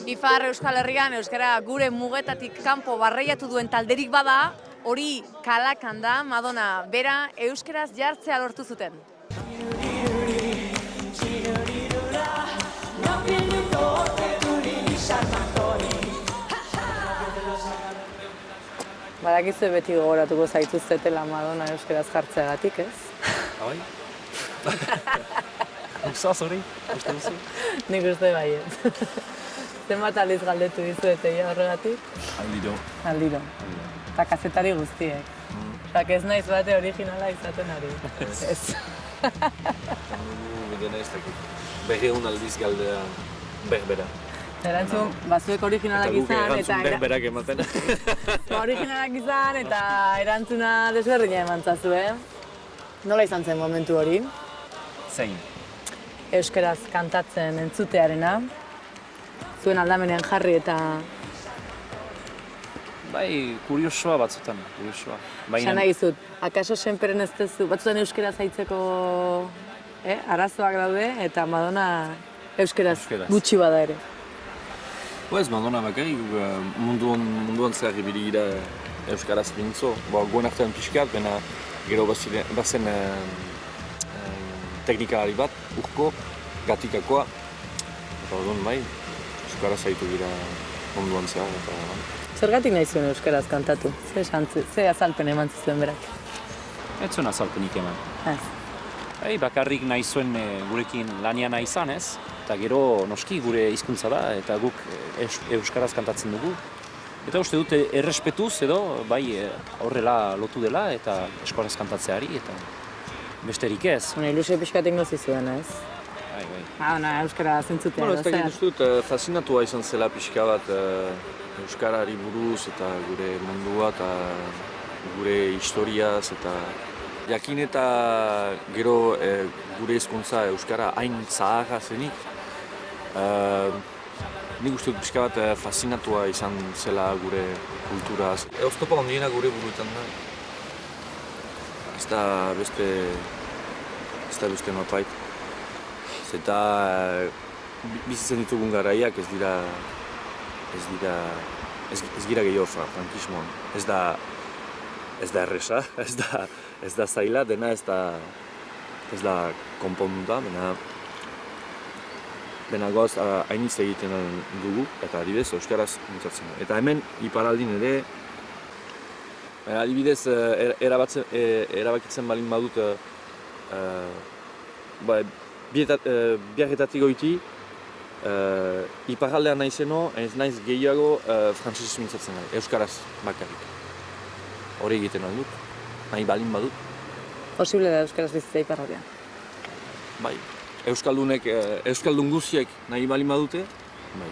Ipar Euskal Herrian euskara gure mugetatik kanpo barreiatu duen talderik bada, hori Kalakan da, Madonna bera euskaraz jartzea lortu zuten. Badakizue beti gogoratuko zaituztetela Madonna euskaraz jartzeagatik, ez? Bai? Gustaz hori? Uste duzu? Nik uste baiet. Zenbat aldiz galdetu dizuet egia horregatik? Aldiro. Aldiro. Eta kazetari guztiek. Osak ez naiz bate originala izaten ari. Ez. Bidena ez dakit. Berreun aldiz galdea berbera. Erantzun, bazuek originalak izan eta... Eta guk berberak ematen. Originalak izan eta erantzuna desberdina eman zazue. Nola izan zen momentu hori? Zein? Euskaraz kantatzen entzutearena. Zuen aldamenean jarri eta... Bai, kuriosoa batzutan, kuriosoa. Esan nahi zut, akaso senperen ez duzu, batzutan euskaraz haitzeko arazoak daude eta Madonna euskaraz gutxi bada ere. Ez, Madonna bakarrik, munduan zehar ibili gira euskaraz bintzo. Goen artean pixkat, baina gero bazen teknikalari bat, urko, gatikakoa. Eta orduan bai, euskaraz haitu gira munduan zehar. Zergatik nahi zuen euskaraz kantatu? Ze azalpen eman zuen berak? Ez zuen azalpenik eman. Ez. Bakarrik nahi zuen gurekin laniana izan ez, eta gero noski gure hizkuntza da, eta guk euskaraz kantatzen dugu. Eta uste dute errespetuz edo, bai horrela lotu dela eta eskoraz kantatzeari, eta besterik ez. Ilusio pixkat ingo zizuen ez? Bai. Euskaraz entzutea. Ez dakit uste dut, fascinatua izan zela pixka bat euskarari buruz eta gure mundua eta gure historiaz eta jakin eta gero gure hizkuntza euskara hain zaharra zenik. Nik uste dut pixka bat fascinatua izan zela gure kulturaz. Oztopa ondiena gure buruetan da. Ez da beste mapait. Eta bizitzen ditugun garaiak ez gira gehiago frankismoan. Ez da erresa, ez da zaila, dena ez da konponduta, dena goaz hainitz egiten dugu, eta adibidez euskaraz mintzatzen da. Eta hemen iparaldin ere, adibidez erabakitzen balin badut biarretatik goiti, iparaldean naizeno, ez naiz gehiago frantsesez mintzatzen gara, euskaraz bakarrik. Hori egiten aldut, nahi balin badut. Posible da euskaraz bizitza iparraldean? Bai, euskaldun guziek nahi balin badute, bai.